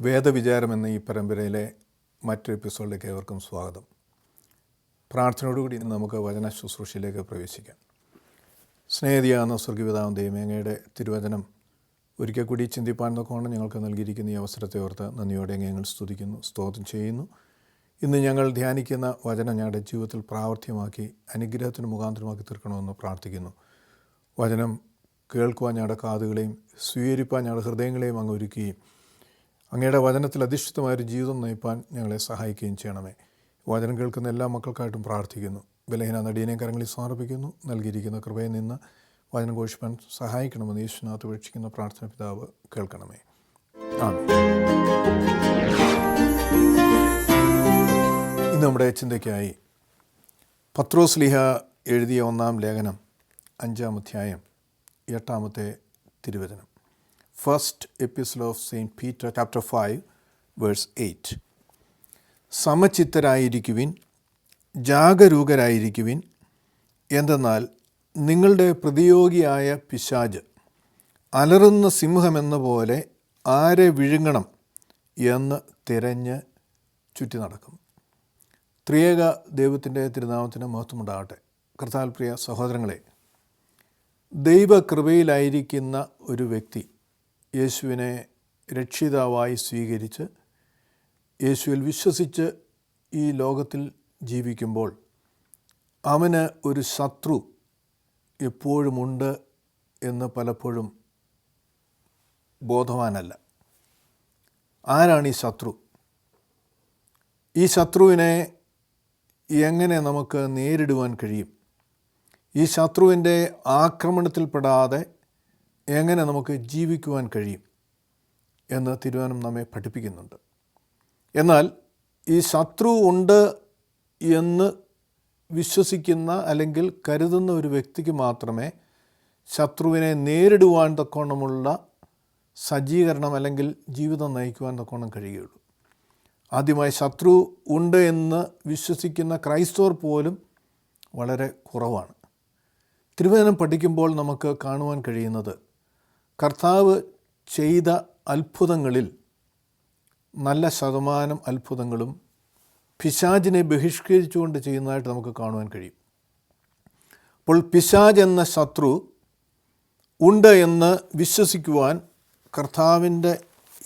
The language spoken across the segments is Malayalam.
വേദവിചാരം എന്ന ഈ പരമ്പരയിലെ മറ്റൊരു എപ്പിസോഡിലേക്ക് ഏവർക്കും സ്വാഗതം. പ്രാർത്ഥനയോടുകൂടി നമുക്ക് വചന ശുശ്രൂഷയിലേക്ക് പ്രവേശിക്കാം. സ്നേഹിതയാകുന്ന സ്വർഗീയപിതാവാം ദൈവമേ, അങ്ങയുടെ തിരുവചനം ഒരിക്കൽ കൂടി ചിന്തിപ്പാൻ തക്കവണ്ണം ഞങ്ങൾക്ക് നൽകിയിരിക്കുന്ന ഈ അവസരത്തെ ഓർത്ത് നന്ദിയോടെ ഞങ്ങൾ സ്തുതിക്കുന്നു, സ്തോത്രം ചെയ്യുന്നു. ഇന്ന് ഞങ്ങൾ ധ്യാനിക്കുന്ന വചനം ഞങ്ങളുടെ ജീവിതത്തിൽ പ്രാവർത്തികമാക്കി അനുഗ്രഹത്തിന് മുഖാന്തരമാക്കി തീർക്കണമെന്ന് പ്രാർത്ഥിക്കുന്നു. വചനം കേൾക്കുവാൻ ഞങ്ങളുടെ കാതുകളെയും സ്വീകരിപ്പാൻ ഞങ്ങളുടെ ഹൃദയങ്ങളെയും അങ്ങ് ഒരുക്കുകയും അങ്ങയുടെ വചനത്തിൽ അധിഷ്ഠിതമായൊരു ജീവിതം നയിപ്പാൻ ഞങ്ങളെ സഹായിക്കുകയും ചെയ്യണമേ. വചനം കേൾക്കുന്ന എല്ലാ മക്കൾക്കായിട്ടും പ്രാർത്ഥിക്കുന്നു. ബലഹീന നടിയനെയും കരങ്ങളിൽ സമർപ്പിക്കുന്നു. നൽകിയിരിക്കുന്ന കൃപയിൽ നിന്ന് വചനം ഘോഷിപ്പാൻ സഹായിക്കണമെന്ന് യേശുനാഥ് വീക്ഷിക്കുന്ന പ്രാർത്ഥന പിതാവ് കേൾക്കണമേ. ആമേൻ. ഇന്ന് നമ്മുടെ ചിന്തയ്ക്കായി പത്രോസ് ലീഹ എഴുതിയ 1-ാം ലേഖനം 5-ാം അധ്യായം 8-ാമത്തെ തിരുവചനം. First epistle of Saint Peter chapter 5 verse 8. സമചിത്തരായിരിക്കുവിൻ, ജാഗരൂകരായിരിക്കുവിൻ, എന്തെന്നാൽ നിങ്ങളുടെ പ്രതിയോഗിയായ പിശാച് അലറുന്ന സിംഹമെന്ന പോലെ ആരെ വിഴുങ്ങണം എന്ന് തിരഞ്ഞ് ചുറ്റി നടക്കും. ത്രിയേക ദൈവത്തിൻ്റെ തിരുനാമത്തിന് മഹത്വമുണ്ടാകട്ടെ. കർത്താൽ പ്രിയ സഹോദരങ്ങളെ, ദൈവകൃപയിലായിരിക്കുന്ന ഒരു വ്യക്തി യേശുവിനെ രക്ഷിതാവായി സ്വീകരിച്ച് യേശുവിൽ വിശ്വസിച്ച് ഈ ലോകത്തിൽ ജീവിക്കുമ്പോൾ അവന് ഒരു ശത്രു എപ്പോഴുമുണ്ട് എന്ന് പലപ്പോഴും ബോധവാനല്ല. ആരാണ് ഈ ശത്രു? ഈ ശത്രുവിനെ എങ്ങനെ നമുക്ക് നേരിടുവാൻ കഴിയും? ഈ ശത്രുവിൻ്റെ ആക്രമണത്തിൽപ്പെടാതെ എങ്ങനെ നമുക്ക് ജീവിക്കുവാൻ കഴിയും എന്ന് തിരുവചനം നമ്മെ പഠിപ്പിക്കുന്നുണ്ട്. എന്നാൽ ഈ ശത്രു ഉണ്ട് എന്ന് വിശ്വസിക്കുന്ന അല്ലെങ്കിൽ കരുതുന്ന ഒരു വ്യക്തിക്ക് മാത്രമേ ശത്രുവിനെ നേരിടുവാൻ തക്കവണ്ണമുള്ള സജ്ജീകരണം അല്ലെങ്കിൽ ജീവിതം നയിക്കുവാൻ തക്കവണ്ണം കഴിയുകയുള്ളൂ. ആദ്യമായി ശത്രു ഉണ്ട് എന്ന് വിശ്വസിക്കുന്ന ക്രൈസ്തവർ പോലും വളരെ കുറവാണ്. തിരുവചനം പഠിക്കുമ്പോൾ നമുക്ക് കാണുവാൻ കഴിയുന്നത് കർത്താവ് ചെയ്ത അത്ഭുതങ്ങളിൽ നല്ല ശതമാനം അത്ഭുതങ്ങളും പിശാചിനെ ബഹിഷ്കരിച്ചുകൊണ്ട് ചെയ്യുന്നതായിട്ട് നമുക്ക് കാണുവാൻ കഴിയും. അപ്പോൾ പിശാച് എന്ന ശത്രു ഉണ്ട് എന്ന് വിശ്വസിക്കുവാൻ കർത്താവിൻ്റെ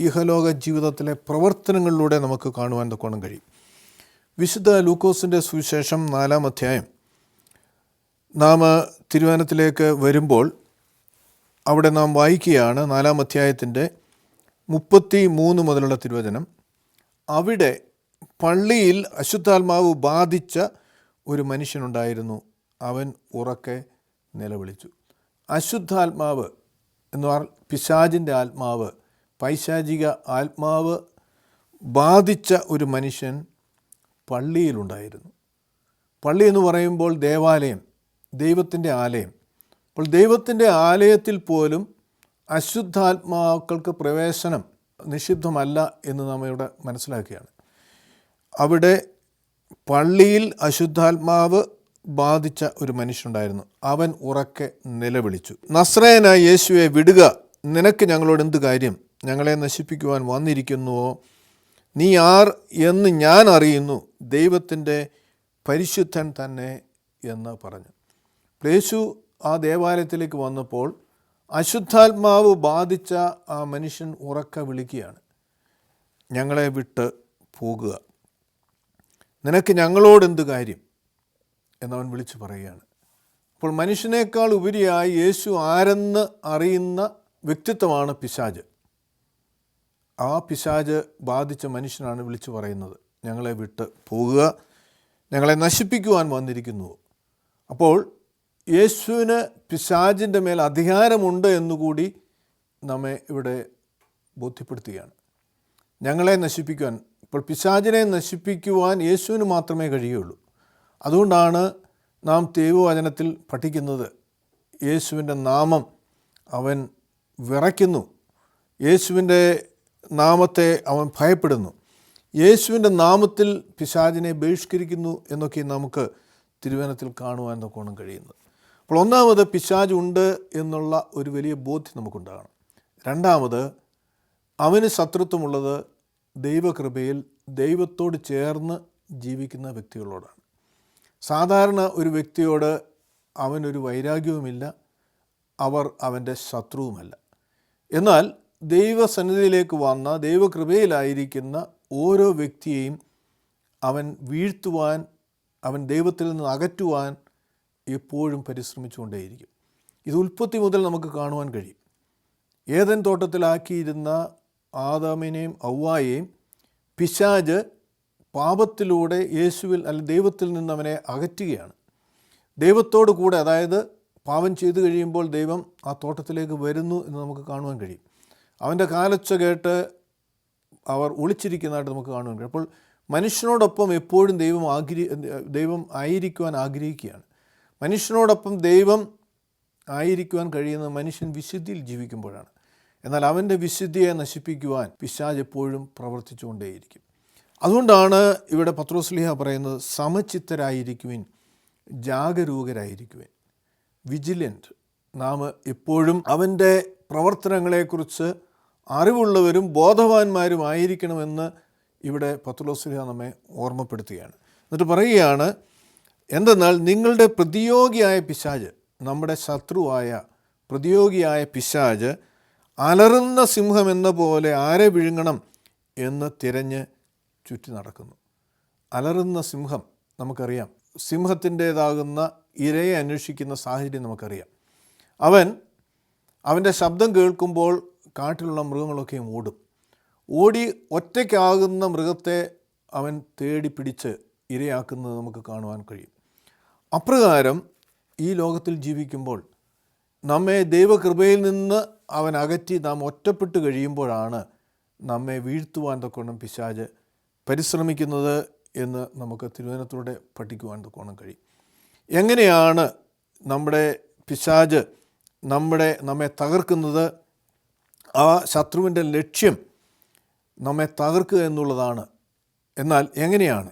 ഇഹലോക ജീവിതത്തിലെ പ്രവർത്തനങ്ങളിലൂടെ നമുക്ക് കാണുവാൻ തക്കോണം കഴിയും. വിശുദ്ധ ലൂക്കോസിൻ്റെ സുവിശേഷം 4-ാം അധ്യായം നാം തിരുവചനത്തിലേക്ക് വരുമ്പോൾ അവിടെ നാം വായിക്കുകയാണ്. 4-ാം അധ്യായത്തിൻ്റെ 33 മുതലുള്ള തിരുവചനം. അവിടെ പള്ളിയിൽ അശുദ്ധാത്മാവ് ബാധിച്ച ഒരു മനുഷ്യനുണ്ടായിരുന്നു. അവൻ ഉറക്കെ നിലവിളിച്ചു. അശുദ്ധാത്മാവ് എന്ന് പറഞ്ഞാൽ പിശാചിൻ്റെ ആത്മാവ്, പൈശാചിക ആത്മാവ് ബാധിച്ച ഒരു മനുഷ്യൻ പള്ളിയിലുണ്ടായിരുന്നു. പള്ളി എന്ന് പറയുമ്പോൾ ദേവാലയം, ദൈവത്തിൻ്റെ ആലയം. അപ്പോൾ ദൈവത്തിൻ്റെ ആലയത്തിൽ പോലും അശുദ്ധാത്മാക്കൾക്ക് പ്രവേശനം നിഷിദ്ധമല്ല എന്ന് നാം ഇവിടെ മനസ്സിലാക്കുകയാണ്. അവിടെ പള്ളിയിൽ അശുദ്ധാത്മാവ് ബാധിച്ച ഒരു മനുഷ്യനുണ്ടായിരുന്നു. അവൻ ഉറക്കെ നിലവിളിച്ചു, നസ്രയനായ യേശുവെ വിടുക, നിനക്ക് ഞങ്ങളോട് എന്ത് കാര്യം? ഞങ്ങളെ നശിപ്പിക്കുവാൻ വന്നിരിക്കുന്നുവോ? നീ ആർ എന്ന് ഞാൻ അറിയുന്നു, ദൈവത്തിൻ്റെ പരിശുദ്ധൻ തന്നെ എന്ന് പറഞ്ഞു. യേശു ആ ദേവാലയത്തിലേക്ക് വന്നപ്പോൾ അശുദ്ധാത്മാവ് ബാധിച്ച ആ മനുഷ്യൻ ഉറക്കെ വിളിക്കുകയാണ്, ഞങ്ങളെ വിട്ട് പോകുക, നിനക്ക് ഞങ്ങളോട് എന്ത് കാര്യം എന്നവൻ വിളിച്ചു പറയുകയാണ്. അപ്പോൾ മനുഷ്യനേക്കാൾ ഉപരിയായി യേശു ആരെന്ന് അറിയുന്ന വ്യക്തിത്വമാണ് പിശാച്. ആ പിശാച് ബാധിച്ച മനുഷ്യനാണ് വിളിച്ചു പറയുന്നത്, ഞങ്ങളെ വിട്ട് പോകുക, ഞങ്ങളെ നശിപ്പിക്കുവാൻ വന്നിരിക്കുന്നു. അപ്പോൾ യേശുവിന് പിശാചിൻ്റെ മേൽ അധികാരമുണ്ട് എന്നുകൂടി നമ്മെ ഇവിടെ ബോധ്യപ്പെടുത്തുകയാണ്. ഞങ്ങളെ നശിപ്പിക്കുവാൻ, ഇപ്പോൾ പിശാചിനെ നശിപ്പിക്കുവാൻ യേശുവിന് മാത്രമേ കഴിയുള്ളൂ. അതുകൊണ്ടാണ് നാം ദൈവവചനത്തിൽ പഠിക്കുന്നത്, യേശുവിൻ്റെ നാമം അവൻ വിറയ്ക്കുന്നു, യേശുവിൻ്റെ നാമത്തെ അവൻ ഭയപ്പെടുന്നു, യേശുവിൻ്റെ നാമത്തിൽ പിശാചിനെ ബഹിഷ്കരിക്കുന്നു എന്നൊക്കെ നമുക്ക് തിരുവചനത്തിൽ കാണുവാൻ തക്കോണം കഴിയുന്നത്. അപ്പോൾ ഒന്നാമത് പിശാച് ഉണ്ട് എന്നുള്ള ഒരു വലിയ ബോധ്യം നമുക്കുണ്ടാകണം. രണ്ടാമത് അവന് ശത്രുത്വമുള്ളത് ദൈവകൃപയിൽ ദൈവത്തോട് ചേർന്ന് ജീവിക്കുന്ന വ്യക്തികളോടാണ്. സാധാരണ ഒരു വ്യക്തിയോട് അവനൊരു വൈരാഗ്യവുമില്ല, അവർ അവൻ്റെ ശത്രുവുമല്ല. എന്നാൽ ദൈവസന്നിധിയിലേക്ക് വന്ന ദൈവകൃപയിലായിരിക്കുന്ന ഓരോ വ്യക്തിയെയും അവൻ വീഴ്ത്തുവാൻ, അവൻ ദൈവത്തിൽ നിന്ന് അകറ്റുവാൻ എപ്പോഴും പരിശ്രമിച്ചുകൊണ്ടേയിരിക്കും. ഇത് ഉൽപ്പത്തി മുതൽ നമുക്ക് കാണുവാൻ കഴിയും. ഏദൻ തോട്ടത്തിലാക്കിയിരുന്ന ആദാമിനെയും ഹവ്വായെയും പിശാച് പാപത്തിലൂടെ യേശുവിൽ ദൈവത്തിൽ നിന്ന് അവനെ അകറ്റുകയാണ്. ദൈവത്തോട് കൂടെ, അതായത് പാപം ചെയ്തു കഴിയുമ്പോൾ ദൈവം ആ തോട്ടത്തിലേക്ക് വരുന്നു എന്ന് നമുക്ക് കാണുവാൻ കഴിയും. അവൻ്റെ കാലൊച്ച കേട്ട് അവർ ഒളിച്ചിരിക്കുന്നതായിട്ട് നമുക്ക് കാണുവാൻ കഴിയും. അപ്പോൾ മനുഷ്യനോടൊപ്പം എപ്പോഴും ദൈവം ആയിരിക്കുവാൻ ആഗ്രഹിക്കുകയാണ്. മനുഷ്യനോടൊപ്പം ദൈവം ആയിരിക്കുവാൻ കഴിയുന്ന മനുഷ്യൻ വിശുദ്ധിയിൽ ജീവിക്കുമ്പോഴാണ്. എന്നാൽ അവൻ്റെ വിശുദ്ധിയെ നശിപ്പിക്കുവാൻ പിശാച് എപ്പോഴും പ്രവർത്തിച്ചുകൊണ്ടേയിരിക്കും. അതുകൊണ്ടാണ് ഇവിടെ പത്രോസ്ലീഹ പറയുന്നത്, സമചിത്തരായിരിക്കുവിൻ, ജാഗരൂകരായിരിക്കുവിൻ, വിജിലൻറ്റ്. നാം എപ്പോഴും അവൻ്റെ പ്രവർത്തനങ്ങളെക്കുറിച്ച് അറിവുള്ളവരും ബോധവാന്മാരും ആയിരിക്കണമെന്ന് ഇവിടെ പത്രോസ്ലീഹ നമ്മെ ഓർമ്മപ്പെടുത്തുകയാണ്. എന്നിട്ട് പറയുകയാണ്, എന്തെന്നാൽ നിങ്ങളുടെ പ്രതിയോഗിയായ പിശാച്, നമ്മുടെ ശത്രുവായ പ്രതിയോഗിയായ പിശാച് അലറുന്ന സിംഹം എന്ന പോലെ ആരെ വിഴുങ്ങണം എന്ന് തിരഞ്ഞ് ചുറ്റി നടക്കുന്നു. അലറുന്ന സിംഹം നമുക്കറിയാം, സിംഹത്തിൻ്റേതാകുന്ന ഇരയെ അന്വേഷിക്കുന്ന സാഹചര്യം നമുക്കറിയാം. അവൻ്റെ ശബ്ദം കേൾക്കുമ്പോൾ കാട്ടിലുള്ള മൃഗങ്ങളൊക്കെ ഓടി ഒറ്റയ്ക്കാകുന്ന മൃഗത്തെ അവൻ തേടി പിടിച്ച് ഇരയാക്കുന്നത് നമുക്ക് കാണുവാൻ കഴിയും. അപ്രകാരം ഈ ലോകത്തിൽ ജീവിക്കുമ്പോൾ നമ്മെ ദൈവകൃപയിൽ നിന്ന് അവൻ അകറ്റി നാം ഒറ്റപ്പെട്ട് കഴിയുമ്പോഴാണ് നമ്മെ വീഴ്ത്തുവാൻ തക്കോണം പിശാച് പരിശ്രമിക്കുന്നത് എന്ന് നമുക്ക് തിരുവചനത്തിലൂടെ പഠിക്കുവാൻ തക്കോണം കഴിയും. എങ്ങനെയാണ് നമ്മുടെ പിശാച് നമ്മെ തകർക്കുന്നത്? ആ ശത്രുവിൻ്റെ ലക്ഷ്യം നമ്മെ തകർക്കുക എന്നുള്ളതാണ്. എന്നാൽ എങ്ങനെയാണ്?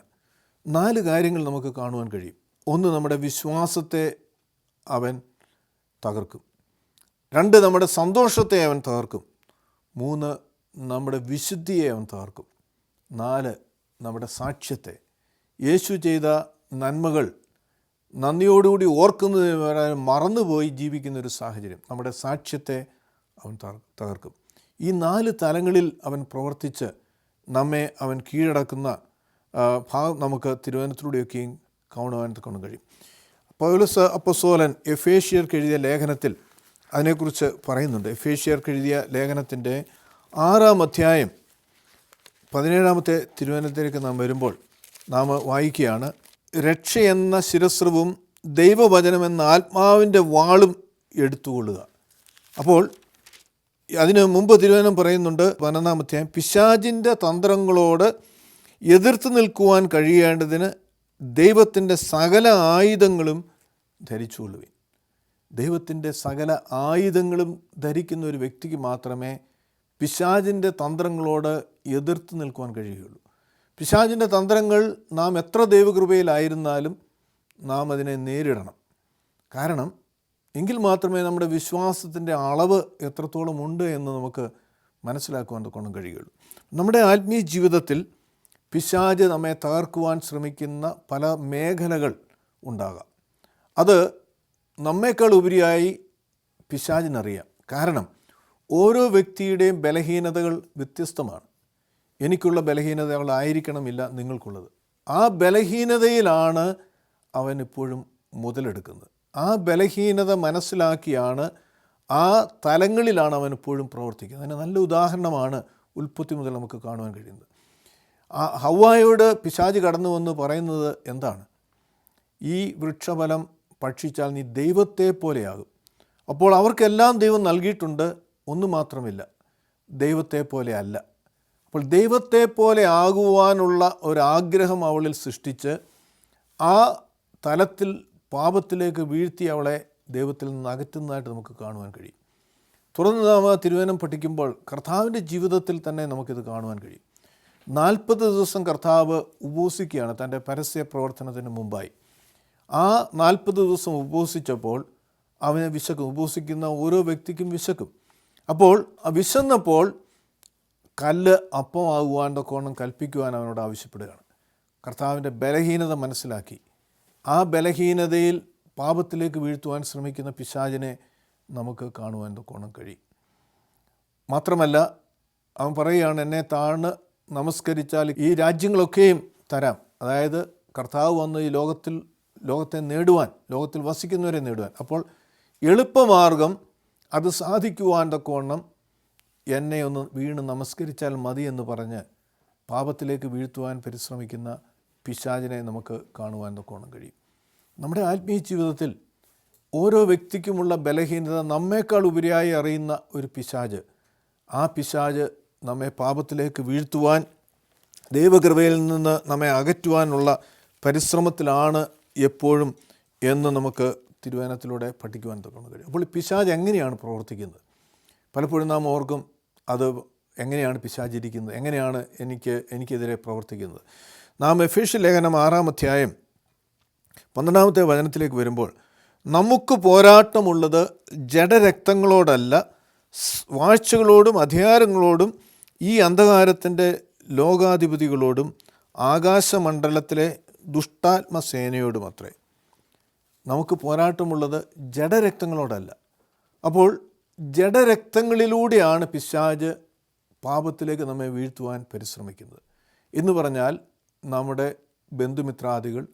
4 കാര്യങ്ങൾ നമുക്ക് കാണുവാൻ കഴിയും. 1, നമ്മുടെ വിശ്വാസത്തെ അവൻ തകർക്കും. 2, നമ്മുടെ സന്തോഷത്തെ അവൻ തകർക്കും. 3, നമ്മുടെ വിശുദ്ധിയെ അവൻ തകർക്കും. 4, നമ്മുടെ സാക്ഷ്യത്തെ, യേശു ചെയ്ത നന്മകൾ നന്ദിയോടുകൂടി ഓർക്കുന്നതിന് മറന്നുപോയി ജീവിക്കുന്നൊരു സാഹചര്യം, നമ്മുടെ സാക്ഷ്യത്തെ അവൻ തകർക്കും. ഈ 4 തലങ്ങളിൽ അവൻ പ്രവർത്തിച്ച് നമ്മെ അവൻ കീഴടക്കുന്ന ഭാഗം നമുക്ക് തിരുവചനത്തിലൂടെയൊക്കെയും കാണുവാൻ കഴിയും. പൗലോസ് അപ്പോസ്തലൻ എഫേഷ്യർക്ക് എഴുതിയ ലേഖനത്തിൽ അതിനെക്കുറിച്ച് പറയുന്നുണ്ട്. എഫേഷ്യർക്ക് എഴുതിയ ലേഖനത്തിൻ്റെ 6-ാം അധ്യായം 17-ാമത്തെ തിരുവചനത്തിലേക്ക് നാം വരുമ്പോൾ നാം വായിക്കുകയാണ്, രക്ഷയെന്ന ശിരസ്ത്രവും ദൈവവചനമെന്ന ആത്മാവിൻ്റെ വാളും എടുത്തുകൊള്ളുക. അപ്പോൾ അതിന് മുമ്പ് തിരുവചനം പറയുന്നുണ്ട് 11-ാം അധ്യായം, പിശാചിൻ്റെ തന്ത്രങ്ങളോട് എതിർത്ത് നിൽക്കുവാൻ കഴിയേണ്ടതിന് ദൈവത്തിൻ്റെ സകല ആയുധങ്ങളും ധരിച്ചുകൊള്ളുവിൻ. ദൈവത്തിൻ്റെ സകല ആയുധങ്ങളും ധരിക്കുന്ന ഒരു വ്യക്തിക്ക് മാത്രമേ പിശാചിൻ്റെ തന്ത്രങ്ങളോട് എതിർത്ത് നിൽക്കുവാൻ കഴിയുകയുള്ളൂ. പിശാചിൻ്റെ തന്ത്രങ്ങൾ നാം എത്ര ദൈവകൃപയിലായിരുന്നാലും നാം അതിനെ നേരിടണം. കാരണം എങ്കിൽ മാത്രമേ നമ്മുടെ വിശ്വാസത്തിൻ്റെ അളവ് എത്രത്തോളം ഉണ്ട് എന്ന് നമുക്ക് മനസ്സിലാക്കുവാൻ തൊക്കെ കഴിയുകയുള്ളൂ. നമ്മുടെ ആത്മീയ ജീവിതത്തിൽ പിശാച് നമ്മെ തകർക്കുവാൻ ശ്രമിക്കുന്ന പല മേഖലകൾ ഉണ്ടാകാം. അത് നമ്മേക്കാൾ ഉപരിയായി പിശാചിനറിയാം. കാരണം ഓരോ വ്യക്തിയുടെയും ബലഹീനതകൾ വ്യത്യസ്തമാണ്. എനിക്കുള്ള ബലഹീനതകളായിരിക്കണമില്ല നിങ്ങൾക്കുള്ളത്. ആ ബലഹീനതയിലാണ് അവൻ എപ്പോഴും മുതലെടുക്കുന്നത്. ആ ബലഹീനത മനസ്സിലാക്കിയാണ്, ആ തലങ്ങളിലാണ് അവൻ എപ്പോഴും പ്രവർത്തിക്കുന്നത്. അതിന് നല്ല ഉദാഹരണമാണ് ഉൽപ്പത്തി മുതൽ നമുക്ക് കാണുവാൻ കഴിയുന്നത്. ഹവ്വായോട് പിശാച് കടന്നു വന്ന് പറയുന്നത് എന്താണ്? ഈ വൃക്ഷഫലം ഭക്ഷിച്ചാൽ നീ ദൈവത്തെ പോലെയാകും. അപ്പോൾ അവർക്കെല്ലാം ദൈവം നൽകിയിട്ടുണ്ട്, ഒന്നു മാത്രമില്ല, ദൈവത്തെ പോലെ അല്ല. അപ്പോൾ ദൈവത്തെ പോലെ ആകുവാനുള്ള ഒരാഗ്രഹം അവളിൽ സൃഷ്ടിച്ച് ആ തലത്തിൽ പാപത്തിലേക്ക് വീഴ്ത്തി അവളെ ദൈവത്തിൽ നിന്ന് അകറ്റുന്നതായിട്ട് നമുക്ക് കാണുവാൻ കഴിയും. തുടർന്ന് നാം തിരുവചനം പഠിക്കുമ്പോൾ കർത്താവിൻ്റെ ജീവിതത്തിൽ തന്നെ നമുക്കിത് കാണുവാൻ കഴിയും. 40 ദിവസം കർത്താവ് ഉപവസിക്കുകയാണ് തൻ്റെ പരസ്യ പ്രവർത്തനത്തിന് മുമ്പായി. ആ 40 ദിവസം ഉപവസിച്ചപ്പോൾ അവന് വിശക്കും. ഉപവസിക്കുന്ന ഓരോ വ്യക്തിക്കും വിശക്കും. അപ്പോൾ വിശന്നപ്പോൾ കല്ല് അപ്പമാകുവാൻ തക്കോണം കൽപ്പിക്കുവാൻ അവനോട് ആവശ്യപ്പെടുകയാണ്. കർത്താവിൻ്റെ ബലഹീനത മനസ്സിലാക്കി ആ ബലഹീനതയിൽ പാപത്തിലേക്ക് വീഴ്ത്തുവാൻ ശ്രമിക്കുന്ന പിശാചിനെ നമുക്ക് കാണുവാൻ തക്കോണം കഴിയും. മാത്രമല്ല അവൻ പറയുകയാണ്, എന്നെ താഴ്ന്ന് നമസ്കരിച്ചാൽ ഈ രാജ്യങ്ങളൊക്കെയും തരാം. അതായത് കർത്താവ് വന്ന് ഈ ലോകത്തെ നേടുവാൻ, ലോകത്തിൽ വസിക്കുന്നവരെ നേടുവാൻ. അപ്പോൾ എളുപ്പമാർഗം അത് സാധിക്കുവാൻ തക്കവണ്ണം എന്നെ ഒന്ന് വീണ് നമസ്കരിച്ചാൽ മതി എന്ന് പറഞ്ഞ് പാപത്തിലേക്ക് വീഴ്ത്തുവാൻ പരിശ്രമിക്കുന്ന പിശാചിനെ നമുക്ക് കാണുവാൻ തക്കവണ്ണം കഴിയും. നമ്മുടെ ആത്മീയ ജീവിതത്തിൽ ഓരോ വ്യക്തിക്കുമുള്ള ബലഹീനത നമ്മേക്കാൾ ഉപരിയായി അറിയുന്ന ഒരു പിശാച്, ആ പിശാച് നമ്മെ പാപത്തിലേക്ക് വീഴ്ത്തുവാൻ, ദൈവകൃപയിൽ നിന്ന് നമ്മെ അകറ്റുവാനുള്ള പരിശ്രമത്തിലാണ് എപ്പോഴും എന്ന് നമുക്ക് തിരുവചനത്തിലൂടെ പഠിക്കുവാൻ തക്കണം കഴിയും. അപ്പോൾ ഈ പിശാച് എങ്ങനെയാണ് പ്രവർത്തിക്കുന്നത്? പലപ്പോഴും നാം ഓർക്കും, അത് എങ്ങനെയാണ് പിശാചിരിക്കുന്നത്, എങ്ങനെയാണ് എനിക്കെതിരെ പ്രവർത്തിക്കുന്നത്. നാം എഫേസ്യ ലേഖനം 6-ാം അധ്യായം 12-ാമത്തെ വചനത്തിലേക്ക് വരുമ്പോൾ, നമുക്ക് പോരാട്ടമുള്ളത് ജഡരക്തങ്ങളോടല്ല, വാഴ്ചകളോടും അധികാരങ്ങളോടും ഈ അന്ധകാരത്തിൻ്റെ ലോകാധിപതികളോടും ആകാശമണ്ഡലത്തിലെ ദുഷ്ടാത്മസേനയോടും അത്രേ. നമുക്ക് പോരാട്ടമുള്ളത് ജഡരക്തങ്ങളോടല്ല. അപ്പോൾ ജഡരക്തങ്ങളിലൂടെയാണ് പിശാച് പാപത്തിലേക്ക് നമ്മെ വീഴ്ത്തുവാൻ പരിശ്രമിക്കുന്നത്. എന്ന് പറഞ്ഞാൽ നമ്മുടെ ബന്ധുമിത്രാദികൾ,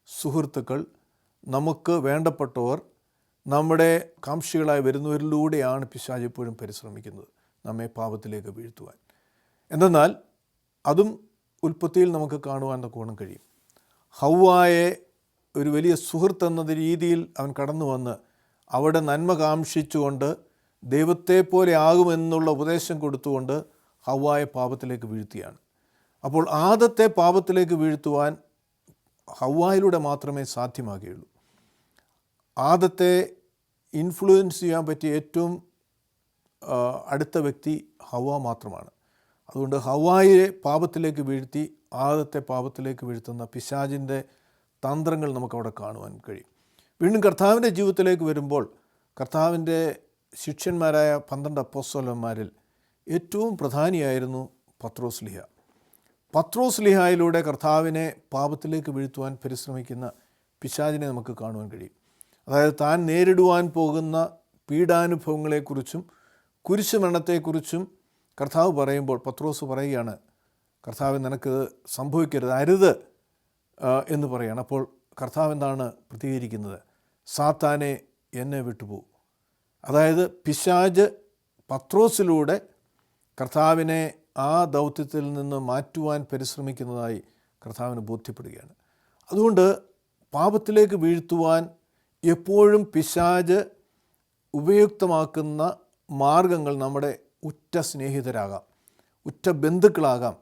സുഹൃത്തുക്കൾ, നമുക്ക് വേണ്ടപ്പെട്ടവർ, നമ്മുടെ കാംക്ഷികളായി വരുന്നവരിലൂടെയാണ് പിശാച് എപ്പോഴും പരിശ്രമിക്കുന്നത് നമ്മെ പാപത്തിലേക്ക് വീഴ്ത്തുവാൻ. എന്തെന്നാൽ അതും ഉൽപ്പത്തിയിൽ നമുക്ക് കാണുവാൻ തക്കവണ്ണം കഴിയും. ഹവ്വായെ ഒരു വലിയ സുഹൃത്ത് എന്ന രീതിയിൽ അവൻ കടന്നു വന്ന് അവിടെ നന്മ കാംക്ഷിച്ചുകൊണ്ട് ദൈവത്തെപ്പോലെ ആകുമെന്നുള്ള ഉപദേശം കൊടുത്തുകൊണ്ട് ഹവ്വായെ പാപത്തിലേക്ക് വീഴ്ത്തിയാണ്. അപ്പോൾ ആദത്തെ പാപത്തിലേക്ക് വീഴ്ത്തുവാൻ ഹവ്വായിലൂടെ മാത്രമേ സാധ്യമാകുകയുള്ളൂ. ആദത്തെ ഇൻഫ്ലുവൻസ് ചെയ്യാൻ പറ്റിയ ഏറ്റവും അടുത്ത വ്യക്തി ഹവ്വ മാത്രമാണ്. അതുകൊണ്ട് ഹവ്വായെ പാപത്തിലേക്ക് വീഴ്ത്തി ആദത്തെ പാപത്തിലേക്ക് വീഴ്ത്തുന്ന പിശാചിൻ്റെ തന്ത്രങ്ങൾ നമുക്കവിടെ കാണുവാൻ കഴിയും. വീണ്ടും കർത്താവിൻ്റെ ജീവിതത്തിലേക്ക് വരുമ്പോൾ, കർത്താവിൻ്റെ ശിഷ്യന്മാരായ 12 അപ്പോസ്തലന്മാരിൽ ഏറ്റവും പ്രധാനിയായിരുന്നു പത്രോസ് ലീഹ. പത്രോസ് ലീഹായിലൂടെ കർത്താവിനെ പാപത്തിലേക്ക് വീഴ്ത്തുവാൻ പരിശ്രമിക്കുന്ന പിശാചിനെ നമുക്ക് കാണുവാൻ കഴിയും. അതായത് താൻ നേരിടുവാൻ പോകുന്ന പീഡാനുഭവങ്ങളെക്കുറിച്ചും കുരിശുമരണത്തെക്കുറിച്ചും കർത്താവ് പറയുമ്പോൾ പത്രോസ് പറയുകയാണ്, കർത്താവ് നിനക്ക് സംഭവിക്കരുത്, അരുത് എന്ന് പറയുകയാണ്. അപ്പോൾ കർത്താവ് എന്താണ് പ്രതികരിക്കുന്നത്? സാത്താനെ എന്നെ വിട്ടുപോകും. അതായത് പിശാച് പത്രോസിലൂടെ കർത്താവിനെ ആ ദൗത്യത്തിൽ നിന്ന് മാറ്റുവാൻ പരിശ്രമിക്കുന്നതായി കർത്താവിന് ബോധ്യപ്പെടുകയാണ്. അതുകൊണ്ട് പാപത്തിലേക്ക് വീഴ്ത്തുവാൻ എപ്പോഴും പിശാച് ഉപയുക്തമാക്കുന്ന മാർഗങ്ങൾ നമ്മുടെ ഉറ്റ സ്നേഹിതരാകാം, ഉറ്റ ബന്ധുക്കളാകാം,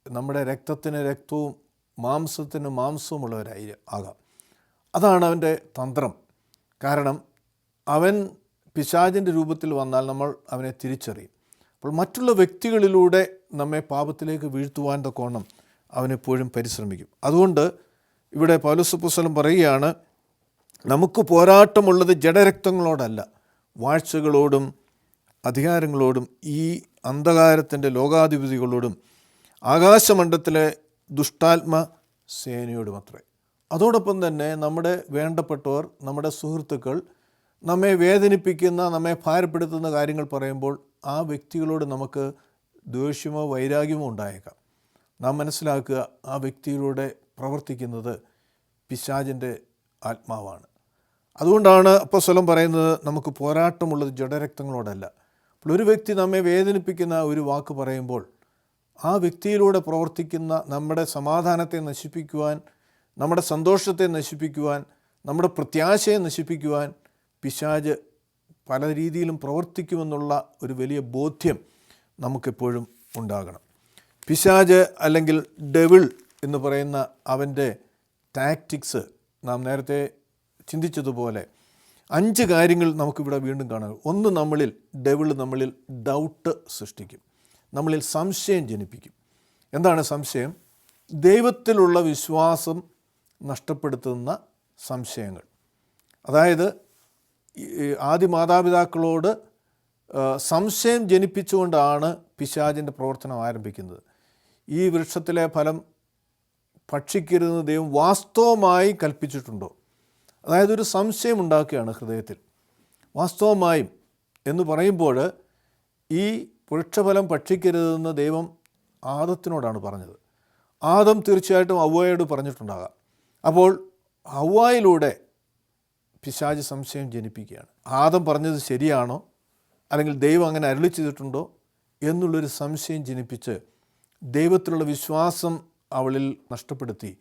നമ്മുടെ രക്തത്തിന് രക്തവും മാംസത്തിന് മാംസവുമുള്ളവരായി ആകാം. അതാണ് അവൻ്റെ തന്ത്രം. കാരണം അവൻ പിശാചിൻ്റെ രൂപത്തിൽ വന്നാൽ നമ്മൾ അവനെ തിരിച്ചറിയും. അപ്പോൾ മറ്റുള്ള വ്യക്തികളിലൂടെ നമ്മെ പാപത്തിലേക്ക് വീഴ്ത്തുവാൻ തക്കോണം അവനെപ്പോഴും പരിശ്രമിക്കും. അതുകൊണ്ട് ഇവിടെ പൗലോസ് അപ്പോസ്തലൻ പറയുകയാണ്, നമുക്ക് പോരാട്ടമുള്ളത് ജഡരക്തങ്ങളോടല്ല, വാഴ്ചകളോടും അധികാരങ്ങളോടും ഈ അന്ധകാരത്തിൻ്റെ ലോകാധിപതികളോടും ആകാശമണ്ഡലത്തിലെ ദുഷ്ടാത്മ സേനയോടും അത്രേ. അതോടൊപ്പം തന്നെ നമ്മുടെ വേണ്ടപ്പെട്ടവർ, നമ്മുടെ സുഹൃത്തുക്കൾ നമ്മെ വേദനിപ്പിക്കുന്ന, നമ്മെ ഭാരപ്പെടുത്തുന്ന കാര്യങ്ങൾ പറയുമ്പോൾ ആ വ്യക്തികളോട് നമുക്ക് ദേഷ്യമോ വൈരാഗ്യമോ ഉണ്ടായേക്കാം. നാം മനസ്സിലാക്കുക, ആ വ്യക്തിയിലൂടെ പ്രവർത്തിക്കുന്നത് പിശാചിൻ്റെ ആത്മാവാണ്. അതുകൊണ്ടാണ് അപ്പോസ്തലൻ പറയുന്നത്, നമുക്ക് പോരാട്ടമുള്ളത് ജഡരക്തങ്ങളോടല്ല. അപ്പോൾ ഒരു വ്യക്തി നമ്മെ വേദനിപ്പിക്കുന്ന ഒരു വാക്ക് പറയുമ്പോൾ ആ വ്യക്തിയിലൂടെ പ്രവർത്തിക്കുന്ന നമ്മുടെ സമാധാനത്തെ നശിപ്പിക്കുവാൻ, നമ്മുടെ സന്തോഷത്തെ നശിപ്പിക്കുവാൻ, നമ്മുടെ പ്രത്യാശയെ നശിപ്പിക്കുവാൻ പിശാച് പല രീതിയിലും പ്രവർത്തിക്കുമെന്നുള്ള ഒരു വലിയ ബോധ്യം നമുക്കെപ്പോഴും ഉണ്ടാകണം. പിശാച് അല്ലെങ്കിൽ ഡെവിൾ എന്ന് പറയുന്ന അവൻ്റെ ടാക്റ്റിക്സ് നാം നേരത്തെ ചിന്തിച്ചതുപോലെ 5 കാര്യങ്ങൾ നമുക്കിവിടെ വീണ്ടും കാണാം. ഒന്ന്, ഡെവിൾ ഡൗട്ട് സൃഷ്ടിക്കും, നമ്മളിൽ സംശയം ജനിപ്പിക്കും. എന്താണ് സംശയം? ദൈവത്തിലുള്ള വിശ്വാസം നഷ്ടപ്പെടുത്തുന്ന സംശയങ്ങൾ. അതായത് ആദ്യ മാതാപിതാക്കളോട് സംശയം ജനിപ്പിച്ചുകൊണ്ടാണ് പിശാചിൻ്റെ പ്രവർത്തനം ആരംഭിക്കുന്നത്. ഈ വൃക്ഷത്തിലെ ഫലം ഭക്ഷിക്കരുതെന്ന് ദൈവം വാസ്തവമായി കൽപ്പിച്ചിട്ടുണ്ടോ? അതായത് ഒരു സംശയം ഉണ്ടാക്കുകയാണ് ഹൃദയത്തിൽ. വാസ്തവമായും എന്ന് പറയുമ്പോൾ ഈ വൃക്ഷഫലം ഭക്ഷിക്കരുതെന്ന് ദൈവം ആദത്തിനോടാണ് പറഞ്ഞത്. ആദം തീർച്ചയായിട്ടും ഹവ്വായോട് പറഞ്ഞിട്ടുണ്ടാകാം. അപ്പോൾ ഹവ്വായിലൂടെ പിശാച് സംശയം ജനിപ്പിക്കുകയാണ്. ആദം പറഞ്ഞത് ശരിയാണോ, അല്ലെങ്കിൽ ദൈവം അങ്ങനെ അരുളി ചെയ്തിട്ടുണ്ടോ എന്നുള്ളൊരു സംശയം ജനിപ്പിച്ച് ദൈവത്തിലുള്ള വിശ്വാസം അവളിൽ നഷ്ടപ്പെടുത്തി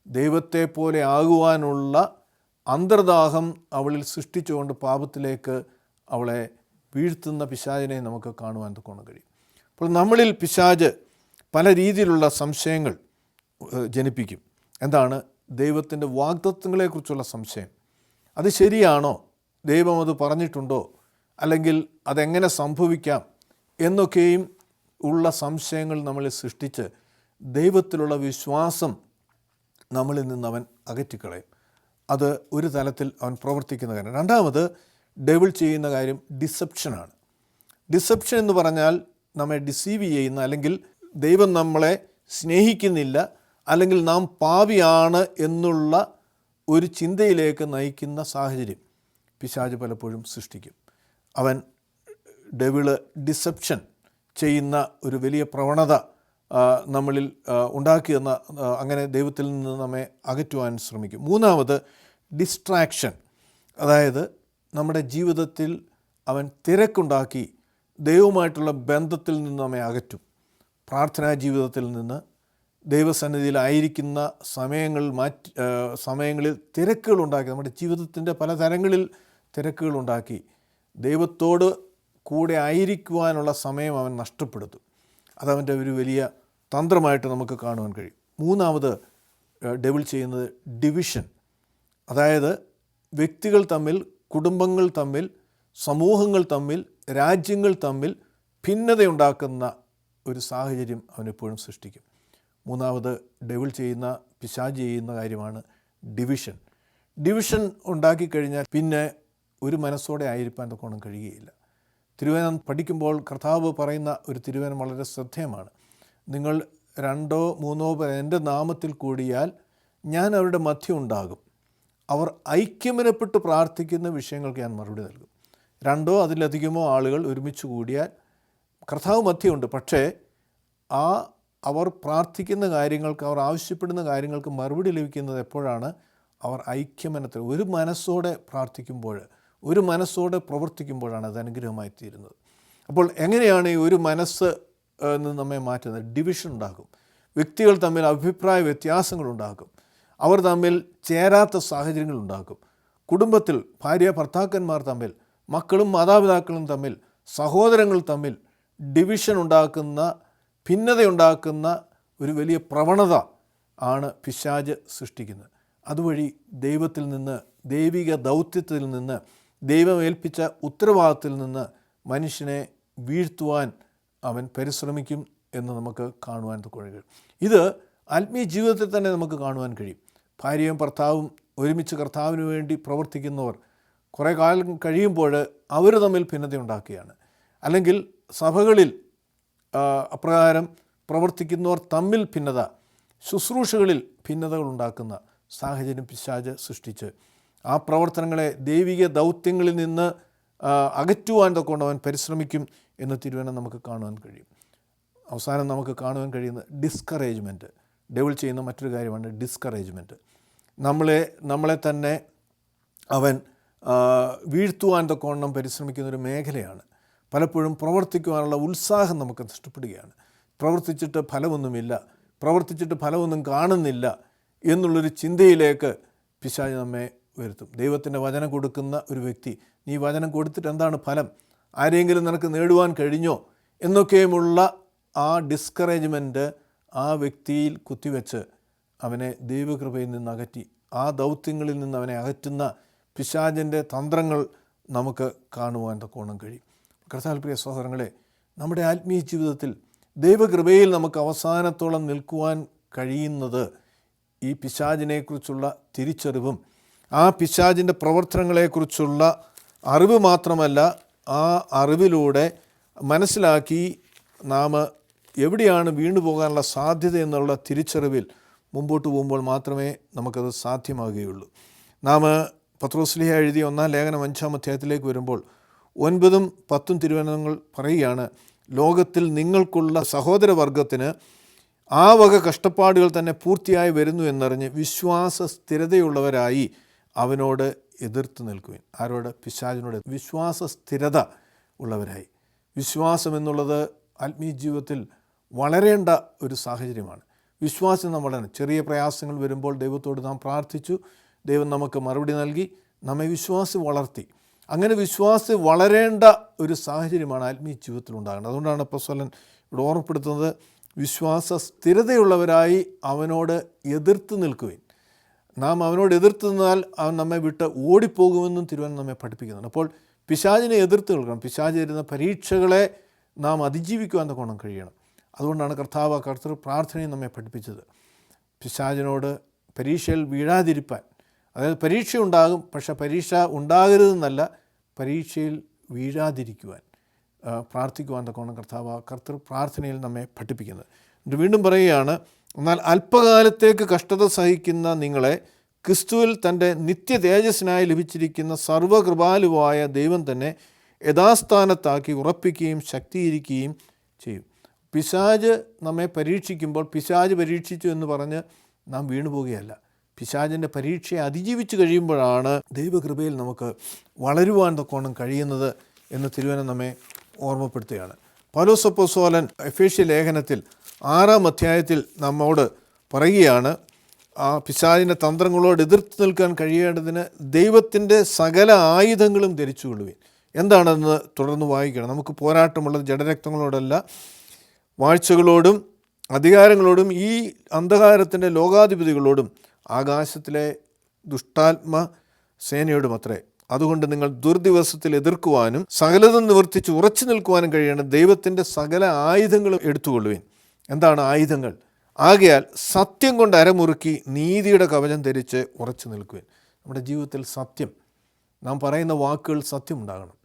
ദൈവത്തെ പോലെ ആകുവാനുള്ള അന്തർദാഹം അവളിൽ സൃഷ്ടിച്ചുകൊണ്ട് പാപത്തിലേക്ക് അവളെ വീഴ്ത്തുന്ന പിശാചിനെ നമുക്ക് കാണുവാൻ തക്കോണം കഴിയും. അപ്പോൾ നമ്മളിൽ പിശാച് പല രീതിയിലുള്ള സംശയങ്ങൾ ജനിപ്പിക്കും. എന്താണ്? ദൈവത്തിൻ്റെ വാഗ്ദത്തങ്ങളെക്കുറിച്ചുള്ള സംശയം. അത് ശരിയാണോ, ദൈവം അത് പറഞ്ഞിട്ടുണ്ടോ, അല്ലെങ്കിൽ അതെങ്ങനെ സംഭവിക്കാം എന്നൊക്കെയും ഉള്ള സംശയങ്ങൾ നമ്മളിൽ സൃഷ്ടിച്ച് ദൈവത്തിലുള്ള വിശ്വാസം നമ്മളിൽ നിന്ന് അവൻ അകറ്റിക്കളയും. അത് ഒരു തലത്തിൽ അവൻ പ്രവർത്തിക്കുന്ന കാര്യം. രണ്ടാമത് ഡെവിൾ ചെയ്യുന്ന കാര്യം ഡിസെപ്ഷനാണ്. ഡിസെപ്ഷൻ എന്ന് പറഞ്ഞാൽ നമ്മെ ഡിസീവ് ചെയ്യുന്ന, അല്ലെങ്കിൽ ദൈവം നമ്മളെ സ്നേഹിക്കുന്നില്ല, അല്ലെങ്കിൽ നാം പാപിയാണ് എന്നുള്ള ഒരു ചിന്തയിലേക്ക് നയിക്കുന്ന സാഹചര്യം പിശാച് പലപ്പോഴും സൃഷ്ടിക്കും. അവൻ ഡെവിള് ഡിസെപ്ഷൻ ചെയ്യുന്ന ഒരു വലിയ പ്രവണത നമ്മളിൽ ഉണ്ടാക്കിയെന്ന അങ്ങനെ ദൈവത്തിൽ നിന്ന് നമ്മെ അകറ്റുവാൻ ശ്രമിക്കും. മൂന്നാമത് ഡിസ്ട്രാക്ഷൻ. അതായത് നമ്മുടെ ജീവിതത്തിൽ അവൻ തിരക്കുണ്ടാക്കി ദൈവവുമായിട്ടുള്ള ബന്ധത്തിൽ നിന്ന് നമ്മെ അകറ്റും. പ്രാർത്ഥനാ ജീവിതത്തിൽ നിന്ന്, ദൈവസന്നിധിയിലായിരിക്കുന്ന സമയങ്ങളിൽ തിരക്കുകളുണ്ടാക്കി, നമ്മുടെ ജീവിതത്തിൻ്റെ പല തരങ്ങളിൽ തിരക്കുകളുണ്ടാക്കി ദൈവത്തോട് കൂടെ ആയിരിക്കുവാനുള്ള സമയം അവൻ നഷ്ടപ്പെടുത്തും. അതവൻ്റെ ഒരു വലിയ തന്ത്രമായിട്ട് നമുക്ക് കാണുവാൻ കഴിയും. മൂന്നാമത് ഡെവിൾ ചെയ്യുന്നത് ഡിവിഷൻ. അതായത് വ്യക്തികൾ തമ്മിൽ, കുടുംബങ്ങൾ തമ്മിൽ, സമൂഹങ്ങൾ തമ്മിൽ, രാജ്യങ്ങൾ തമ്മിൽ ഭിന്നതയുണ്ടാക്കുന്ന ഒരു സാഹചര്യം അവനെപ്പോഴും സൃഷ്ടിക്കും. മൂന്നാമത് ഡെവിൾ ചെയ്യുന്ന, പിശാച് ചെയ്യുന്ന കാര്യമാണ് ഡിവിഷൻ. ഡിവിഷൻ ഉണ്ടാക്കിക്കഴിഞ്ഞാൽ പിന്നെ ഒരു മനസ്സോടെ ആയിരിക്കാൻ തക്കോണം കഴിയുകയില്ല. തിരുവചനം പഠിക്കുമ്പോൾ കർത്താവ് പറയുന്ന ഒരു തിരുവചനം വളരെ ശ്രദ്ധേയമാണ്. നിങ്ങൾ 2 or 3 പേർ എൻ്റെ നാമത്തിൽ കൂടിയാൽ ഞാൻ അവരുടെ മധ്യം ഉണ്ടാകും. അവർ ഐക്യമനപ്പെട്ട് പ്രാർത്ഥിക്കുന്ന വിഷയങ്ങൾക്ക് ഞാൻ മറുപടി നൽകും. 2 or അതിലധികമോ ആളുകൾ ഒരുമിച്ച് കൂടിയാൽ കർത്താവ് മധ്യമുണ്ട്. പക്ഷേ അവർ പ്രാർത്ഥിക്കുന്ന കാര്യങ്ങൾക്ക്, അവർ ആവശ്യപ്പെടുന്ന കാര്യങ്ങൾക്ക് മറുപടി ലഭിക്കുന്നത് എപ്പോഴാണ്? അവർ ഐക്യമനത്തിൽ ഒരു മനസ്സോടെ പ്രാർത്ഥിക്കുമ്പോൾ, ഒരു മനസ്സോടെ പ്രവർത്തിക്കുമ്പോഴാണ് അത് അനുഗ്രഹമായി തീരുന്നത്. അപ്പോൾ എങ്ങനെയാണ് ഈ ഒരു മനസ്സ് നമ്മെ മാറ്റുന്നത്? ഡിവിഷൻ ഉണ്ടാകും. വ്യക്തികൾ തമ്മിൽ അഭിപ്രായ വ്യത്യാസങ്ങളുണ്ടാകും. അവർ തമ്മിൽ ചേരാത്ത സാഹചര്യങ്ങളുണ്ടാകും. കുടുംബത്തിൽ ഭാര്യ ഭർത്താക്കന്മാർ തമ്മിൽ, മക്കളും മാതാപിതാക്കളും തമ്മിൽ, സഹോദരങ്ങൾ തമ്മിൽ ഡിവിഷൻ ഉണ്ടാക്കുന്ന, ഭിന്നതയുണ്ടാക്കുന്ന ഒരു വലിയ പ്രവണത ആണ് പിശാച് സൃഷ്ടിക്കുന്നത്. അതുവഴി ദൈവത്തിൽ നിന്ന്, ദൈവിക ദൗത്യത്തിൽ നിന്ന്, ദൈവം ഏൽപ്പിച്ച ഉത്തരവാദിത്തത്തിൽ നിന്ന് മനുഷ്യനെ വീഴ്ത്തുവാൻ അവൻ പരിശ്രമിക്കും എന്ന് നമുക്ക് കാണുവാൻ കഴിയും. ഇത് ആത്മീയ ജീവിതത്തിൽ തന്നെ നമുക്ക് കാണുവാൻ കഴിയും. ഭാര്യയും ഭർത്താവും ഒരുമിച്ച് കർത്താവിന് വേണ്ടി പ്രവർത്തിക്കുന്നവർ കുറേ കാലം കഴിയുമ്പോൾ അവർ തമ്മിൽ ഭിന്നതയുണ്ടാക്കുകയാണ്. അല്ലെങ്കിൽ സഭകളിൽ അപ്രകാരം പ്രവർത്തിക്കുന്നവർ തമ്മിൽ ഭിന്നത, ശുശ്രൂഷകളിൽ ഭിന്നതകൾ ഉണ്ടാക്കുന്ന സാഹചര്യം പിശാച് സൃഷ്ടിച്ച് ആ പ്രവർത്തനങ്ങളെ ദൈവിക ദൗത്യങ്ങളിൽ നിന്ന് അകറ്റുവാൻ തക്കവണ്ണം പരിശ്രമിക്കും എന്ന് തിരുവചനം നമുക്ക് കാണുവാൻ കഴിയും. അവസാനം നമുക്ക് കാണുവാൻ കഴിയുന്ന ഡിസ്കറേജ്മെൻറ്റ്. ഡെവിൾ ചെയ്യുന്ന മറ്റൊരു കാര്യമാണ് ഡിസ്കറേജ്മെൻറ്റ്. നമ്മളെ തന്നെ അവൻ വീഴ്ത്തുവാൻ തക്കവണ്ണം പരിശ്രമിക്കുന്നൊരു മേഖലയാണ്. പലപ്പോഴും പ്രവർത്തിക്കുവാനുള്ള ഉത്സാഹം നമുക്ക് നഷ്ടപ്പെടുകയാണ്. പ്രവർത്തിച്ചിട്ട് ഫലമൊന്നുമില്ല, പ്രവർത്തിച്ചിട്ട് ഫലമൊന്നും കാണുന്നില്ല എന്നുള്ളൊരു ചിന്തയിലേക്ക് പിശാച് നമ്മെ വരുത്തും. ദൈവത്തിൻ്റെ വചനം കൊടുക്കുന്ന ഒരു വ്യക്തി, നീ വചനം കൊടുത്തിട്ട് എന്താണ് ഫലം, ആരെങ്കിലും നിനക്ക് നേടുവാൻ കഴിഞ്ഞോ എന്നൊക്കെയുമുള്ള ആ ഡിസ്കറേജ്മെൻറ്റ് ആ വ്യക്തിയിൽ കുത്തിവെച്ച് അവനെ ദൈവകൃപയിൽ നിന്ന് അകറ്റി, ആ ദൗത്യങ്ങളിൽ നിന്ന് അവനെ അകറ്റുന്ന പിശാചിൻ്റെ തന്ത്രങ്ങൾ നമുക്ക് കാണുവാൻ തക്കോണം കഴിയും. കർത്താവിൽ പ്രിയ സഹോദരങ്ങളെ, നമ്മുടെ ആത്മീയ ജീവിതത്തിൽ ദൈവകൃപയിൽ നമുക്ക് അവസാനത്തോളം നിൽക്കുവാൻ കഴിയുന്നത് ഈ പിശാചിനെക്കുറിച്ചുള്ള തിരിച്ചറിവും ആ പിശാചിൻ്റെ പ്രവർത്തനങ്ങളെക്കുറിച്ചുള്ള അറിവ് മാത്രമല്ല, ആ അറിവിലൂടെ മനസ്സിലാക്കി നാം എവിടെയാണ് വീണു പോകാനുള്ള സാധ്യത എന്നുള്ള തിരിച്ചറിവിൽ മുമ്പോട്ട് പോകുമ്പോൾ മാത്രമേ നമുക്കത് സാധ്യമാകുകയുള്ളൂ. നാം പത്രോസ്ലീഹ എഴുതിയ 1-ാം ലേഖനം 5-ാം അധ്യായത്തിലേക്ക് വരുമ്പോൾ 9-ഉം 10-ഉം തിരുവചനങ്ങൾ പറയുകയാണ്, ലോകത്തിൽ നിങ്ങൾക്കുള്ള സഹോദരവർഗത്തിന് ആ വക കഷ്ടപ്പാടുകൾ തന്നെ പൂർത്തിയായി വരുന്നു എന്നറിഞ്ഞ് വിശ്വാസ സ്ഥിരതയുള്ളവരായി അവനോട് എതിർത്ത് നിൽക്കുവിൻ. ആരോട്? പിശാചിനോട്. വിശ്വാസ സ്ഥിരത ഉള്ളവരായി. വിശ്വാസം എന്നുള്ളത് ആത്മീയ ജീവിതത്തിൽ വളരേണ്ട ഒരു സാഹചര്യമാണ്. വിശ്വാസം നാം വളരണം. ചെറിയ പ്രയാസങ്ങൾ വരുമ്പോൾ ദൈവത്തോട് നാം പ്രാർത്ഥിച്ചു, ദൈവം നമുക്ക് മറുപടി നൽകി, നമ്മെ വിശ്വാസം വളർത്തി. അങ്ങനെ വിശ്വാസം വളരേണ്ട ഒരു സാഹചര്യമാണ് ആത്മീയ ജീവിതത്തിൽ ഉണ്ടാകുന്നത്. അതുകൊണ്ടാണ് അപ്പോസ്തലൻ ഇവിടെ ഓർമ്മപ്പെടുത്തുന്നത്, വിശ്വാസ സ്ഥിരതയുള്ളവരായി അവനോട് എതിർത്ത് നിൽക്കുവിൻ. നാം അവനോട് എതിർത്ത് നിന്നാൽ അവൻ നമ്മെ വിട്ട് ഓടിപ്പോകുമെന്നും തിരുവചനം നമ്മെ പഠിപ്പിക്കുന്നുണ്ട്. അപ്പോൾ പിശാചിനെ എതിർത്ത് നിൽക്കണം. പിശാച് തരുന്ന പരീക്ഷകളെ നാം അതിജീവിക്കുവാൻ തക്കോണം കഴിയണം. അതുകൊണ്ടാണ് കർത്തൃ പ്രാർത്ഥനയും നമ്മെ പഠിപ്പിച്ചത്. പിശാചിനോട് പരീക്ഷയിൽ വീഴാതിരിപ്പാൻ, അതായത് പരീക്ഷ ഉണ്ടാകും, പക്ഷേ പരീക്ഷ ഉണ്ടാകരുതെന്നല്ല, പരീക്ഷയിൽ വീഴാതിരിക്കുവാൻ പ്രാർത്ഥിക്കുവാൻ തക്കോണം കർത്തൃ പ്രാർത്ഥനയിൽ നമ്മെ പഠിപ്പിക്കുന്നത്. എന്നിട്ട് വീണ്ടും പറയുകയാണ്, എന്നാൽ അല്പകാലത്തേക്ക് കഷ്ടത സഹിക്കുന്ന നിങ്ങളെ ക്രിസ്തുവിൽ തൻ്റെ നിത്യ തേജസ്സിനായി ലഭിച്ചിരിക്കുന്ന സർവ്വകൃപാലുവായ ദൈവം തന്നെ യഥാസ്ഥാനത്താക്കി ഉറപ്പിക്കുകയും ശക്തീകരിക്കുകയും ചെയ്യും. പിശാച് നമ്മെ പരീക്ഷിക്കുമ്പോൾ പിശാച് പരീക്ഷിച്ചു എന്ന് പറഞ്ഞ് നാം വീണുപോകുകയല്ല. പിശാചിൻ്റെ പരീക്ഷയെ അതിജീവിച്ച് കഴിയുമ്പോഴാണ് ദൈവകൃപയിൽ നമുക്ക് വളരുവാൻ തക്കോണം കഴിയുന്നത് എന്ന് തിരുവചനം നമ്മെ ഓർമ്മപ്പെടുത്തുകയാണ്. പൗലോസ് അപ്പോസ്തലൻ എഫേസ്യ ലേഖനത്തിൽ 6-ാം അധ്യായത്തിൽ നമ്മോട് പറയുകയാണ്, ആ പിശാചിൻ്റെ തന്ത്രങ്ങളോട് എതിർത്ത് നിൽക്കാൻ കഴിയേണ്ടതിന് ദൈവത്തിൻ്റെ സകല ആയുധങ്ങളും ധരിച്ചുകൊള്ളുവിൻ. എന്താണെന്ന് തുടർന്ന് വായിക്കണം. നമുക്ക് പോരാട്ടമുള്ളത് ജഡരക്തങ്ങളോടല്ല, വാഴ്ചകളോടും അധികാരങ്ങളോടും ഈ അന്ധകാരത്തിൻ്റെ ലോകാധിപതികളോടും ആകാശത്തിലെ ദുഷ്ടാത്മ സേനയോടും അത്രേ. അതുകൊണ്ട് നിങ്ങൾ ദുർദിവസത്തിൽ എതിർക്കുവാനും സകലതും നിവർത്തിച്ച് ഉറച്ചു നിൽക്കുവാനും കഴിയേണ്ട ദൈവത്തിൻ്റെ സകല ആയുധങ്ങളും എടുത്തുകൊള്ളുവിൻ. എന്താണ് ആയുധങ്ങൾ? ആകയാൽ സത്യം കൊണ്ട് അരമുറുക്കി നീതിയുടെ കവചം ധരിച്ച് ഉറച്ചു നിൽക്കുവിൻ. നമ്മുടെ ജീവിതത്തിൽ സത്യം, നാം പറയുന്ന വാക്കുകൾ സത്യമുണ്ടാകണം.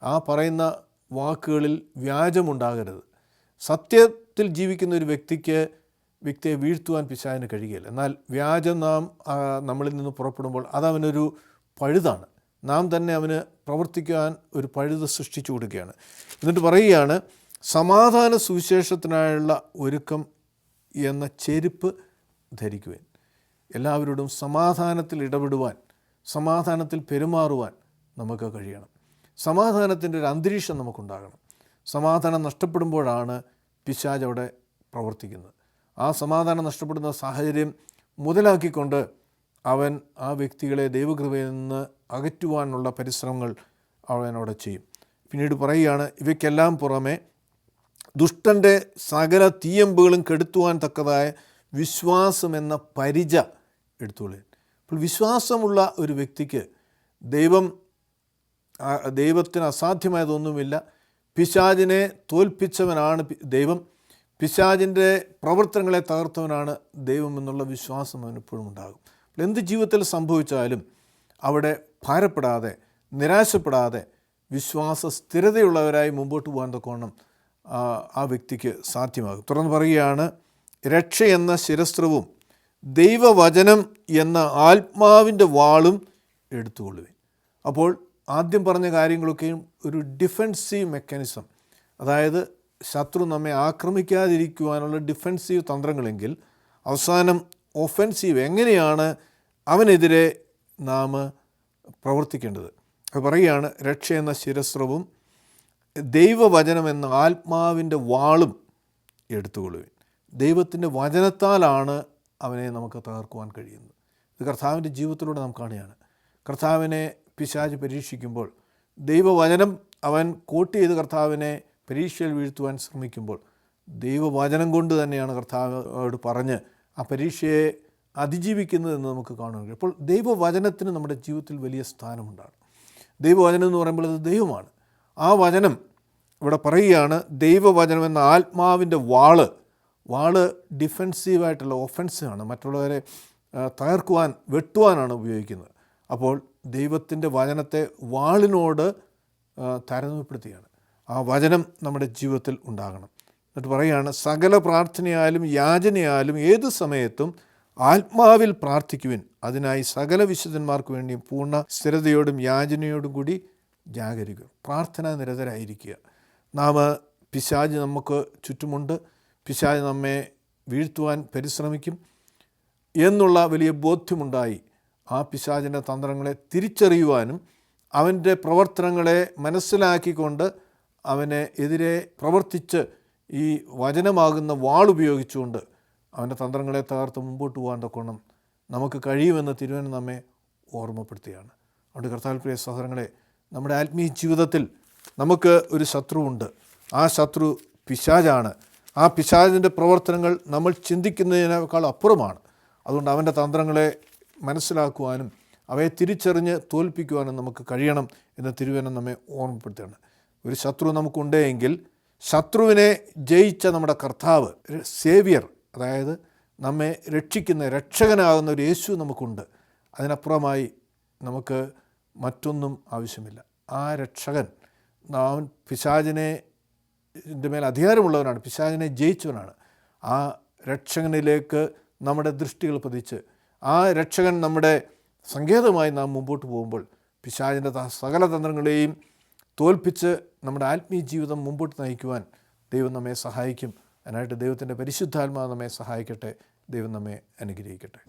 ആ പറയുന്ന വാക്കുകളിൽ വ്യാജമുണ്ടാകരുത്. സത്യത്തിൽ ജീവിക്കുന്ന ഒരു വ്യക്തിയെ വീഴ്ത്തുവാൻ പിശാചിന് കഴിയുകയില്ല. എന്നാൽ വ്യാജം നമ്മളിൽ നിന്ന് പുറപ്പെടുമ്പോൾ അതവനൊരു പഴുതാണ്. നാം തന്നെ അവന് പ്രവർത്തിക്കാൻ ഒരു പഴുത് സൃഷ്ടിച്ചു കൊടുക്കുകയാണ്. എന്നിട്ട് പറയുകയാണ്, സമാധാന സുവിശേഷത്തിനായുള്ള ഒരുക്കം എന്ന ചെരുപ്പ് ധരിക്കുവാൻ. എല്ലാവരോടും സമാധാനത്തിൽ ഇടപെടുവാൻ, സമാധാനത്തിൽ പെരുമാറുവാൻ നമുക്ക് കഴിയണം. സമാധാനത്തിൻ്റെ ഒരു അന്തരീക്ഷം നമുക്കുണ്ടാകണം. സമാധാനം നഷ്ടപ്പെടുമ്പോഴാണ് പിശാച് അവിടെ പ്രവർത്തിക്കുന്നത്. ആ സമാധാനം നഷ്ടപ്പെടുന്ന സാഹചര്യം മുതലാക്കിക്കൊണ്ട് അവൻ ആ വ്യക്തികളെ ദൈവകൃപയിൽ നിന്ന് അകറ്റുവാനുള്ള പരിശ്രമങ്ങൾ അവനവിടെ ചെയ്യും. പിന്നീട് പറയുകയാണ്, ഇവയ്ക്കെല്ലാം പുറമെ ദുഷ്ടൻ്റെ സകല തീയമ്പുകളും കെടുത്തുവാൻ തക്കതായ വിശ്വാസം എന്ന പരിച എടുത്തുകൊള്ളുക. അപ്പോൾ വിശ്വാസമുള്ള ഒരു വ്യക്തിക്ക് ദൈവത്തിന് അസാധ്യമായതൊന്നുമില്ല. പിശാചിനെ തോൽപ്പിച്ചവനാണ് ദൈവം, പിശാചിൻ്റെ പ്രവർത്തനങ്ങളെ തകർത്തവനാണ് ദൈവം എന്നുള്ള വിശ്വാസം അവനെപ്പോഴും ഉണ്ടാകും. അപ്പോൾ എന്ത് ജീവിതത്തിൽ സംഭവിച്ചാലും അവിടെ ഭാരപ്പെടാതെ, നിരാശപ്പെടാതെ, വിശ്വാസ സ്ഥിരതയുള്ളവരായി മുമ്പോട്ട് പോകാൻ തക്കവണ്ണം ആ വ്യക്തിക്ക് സാധ്യമാകും. തുടർന്ന് പറയുകയാണ്, രക്ഷ എന്ന ശിരസ്ത്രവും ദൈവവചനം എന്ന ആത്മാവിൻ്റെ വാളും എടുത്തുകൊള്ളുവിൻ. അപ്പോൾ ആദ്യം പറഞ്ഞ കാര്യങ്ങളൊക്കെയും ഒരു ഡിഫെൻസീവ് മെക്കാനിസം, അതായത് ശത്രു നമ്മെ ആക്രമിക്കാതിരിക്കുവാനുള്ള ഡിഫെൻസീവ് തന്ത്രങ്ങളെങ്കിൽ അവസാനം ഒഫെൻസീവ്, എങ്ങനെയാണ് അവനെതിരെ നാം പ്രവർത്തിക്കേണ്ടത്. അത് പറയുകയാണ്, രക്ഷ എന്ന ശിരസ്ത്രവും ദൈവവചനം എന്ന ആത്മാവിൻ്റെ വാളും എടുത്തുകൊള്ളുവിൻ. ദൈവത്തിൻ്റെ വചനത്താലാണ് അവനെ നമുക്ക് തകർക്കുവാൻ കഴിയുന്നത്. ഇത് കർത്താവിൻ്റെ ജീവിതത്തിലൂടെ നാം കാണുകയാണ്. കർത്താവിനെ പിശാച് പരീക്ഷിക്കുമ്പോൾ ദൈവവചനം അവൻ കോട്ട് ചെയ്ത് കർത്താവിനെ പരീക്ഷയിൽ വീഴ്ത്തുവാൻ ശ്രമിക്കുമ്പോൾ ദൈവവചനം കൊണ്ട് തന്നെയാണ് കർത്താവോട് പറഞ്ഞ് ആ പരീക്ഷയെ അതിജീവിക്കുന്നതെന്ന് നമുക്ക് കാണാൻ കഴിയും. അപ്പോൾ ദൈവവചനത്തിന് നമ്മുടെ ജീവിതത്തിൽ വലിയ സ്ഥാനമുണ്ടാണ്. ദൈവവചനം എന്ന് പറയുമ്പോൾ അത് ദൈവമാണ്. ആ വചനം ഇവിടെ പറയുകയാണ്, ദൈവവചനം എന്ന ആത്മാവിൻ്റെ വാള് ഡിഫെൻസീവായിട്ടുള്ള ഒഫൻസീവാണ്, മറ്റുള്ളവരെ തകർക്കുവാൻ, വെട്ടുവാനാണ് ഉപയോഗിക്കുന്നത്. അപ്പോൾ ദൈവത്തിൻ്റെ വചനത്തെ വാളിനോട് താരതമ്യപ്പെടുത്തുകയാണ്. ആ വചനം നമ്മുടെ ജീവിതത്തിൽ ഉണ്ടാകണം. എന്നിട്ട് പറയുകയാണ്, സകല പ്രാർത്ഥനയാലും യാചനയാലും ഏതു സമയത്തും ആത്മാവിൽ പ്രാർത്ഥിക്കുവിൻ. അതിനായി സകല വിശുദ്ധന്മാർക്ക് വേണ്ടിയും പൂർണ്ണ സ്ഥിരതയോടും യാചനയോടും കൂടി ജാഗരിക്കുക. പ്രാർത്ഥന നിരതരായിരിക്കുക. നാം പിശാച് നമുക്ക് ചുറ്റുമുണ്ട്, പിശാച് നമ്മെ വീഴ്ത്തുവാൻ പരിശ്രമിക്കും എന്നുള്ള വലിയ ബോധ്യമുണ്ടായി ആ പിശാചിൻ്റെ തന്ത്രങ്ങളെ തിരിച്ചറിയുവാനും അവൻ്റെ പ്രവർത്തനങ്ങളെ മനസ്സിലാക്കിക്കൊണ്ട് അവനെ എതിരെ പ്രവർത്തിച്ച് ഈ വചനമാകുന്ന വാളുപയോഗിച്ചുകൊണ്ട് അവൻ്റെ തന്ത്രങ്ങളെ തകർത്ത് മുമ്പോട്ട് പോകാൻ തക്കോണം നമുക്ക് കഴിയുമെന്ന് തിരുവചനം നമ്മെ ഓർമ്മപ്പെടുത്തുകയാണ്. അതുകൊണ്ട് കർത്താവിൽ പ്രിയ സഹോദരങ്ങളെ, നമ്മുടെ ആത്മീയ ജീവിതത്തിൽ നമുക്ക് ഒരു ശത്രുവുണ്ട്. ആ ശത്രു പിശാചാണ്. ആ പിശാചിൻ്റെ പ്രവർത്തനങ്ങൾ നമ്മൾ ചിന്തിക്കുന്നതിനേക്കാൾ അപ്പുറമാണ്. അതുകൊണ്ട് അവൻ്റെ തന്ത്രങ്ങളെ മനസ്സിലാക്കുവാനും അവയെ തിരിച്ചറിഞ്ഞ് തോൽപ്പിക്കുവാനും നമുക്ക് കഴിയണം എന്ന് തിരുവചനം നമ്മെ ഓർമ്മപ്പെടുത്തുകയാണ്. ഒരു ശത്രു നമുക്കുണ്ടെങ്കിൽ ശത്രുവിനെ ജയിച്ച നമ്മുടെ കർത്താവ്, സേവിയർ, അതായത് നമ്മെ രക്ഷിക്കുന്ന രക്ഷകനാകുന്ന ഒരു യേശു നമുക്കുണ്ട്. അതിനപ്പുറമായി നമുക്ക് മറ്റൊന്നും ആവശ്യമില്ല. ആ രക്ഷകൻ അവൻ പിശാചിനെ മേൽ അധികാരമുള്ളവനാണ്, പിശാചിനെ ജയിച്ചവനാണ്. ആ രക്ഷകനിലേക്ക് നമ്മുടെ ദൃഷ്ടികൾ പതിച്ച് ആ രക്ഷകൻ നമ്മുടെ സങ്കേതമായി നാം മുമ്പോട്ട് പോകുമ്പോൾ പിശാചിൻ്റെ സകല തന്ത്രങ്ങളെയും തോൽപ്പിച്ച് നമ്മുടെ ആത്മീയ ജീവിതം മുമ്പോട്ട് നയിക്കുവാൻ ദൈവം നമ്മെ സഹായിക്കും. അതിനായിട്ട് ദൈവത്തിൻ്റെ പരിശുദ്ധാത്മാവ് നമ്മെ സഹായിക്കട്ടെ. ദൈവം നമ്മെ അനുഗ്രഹിക്കട്ടെ.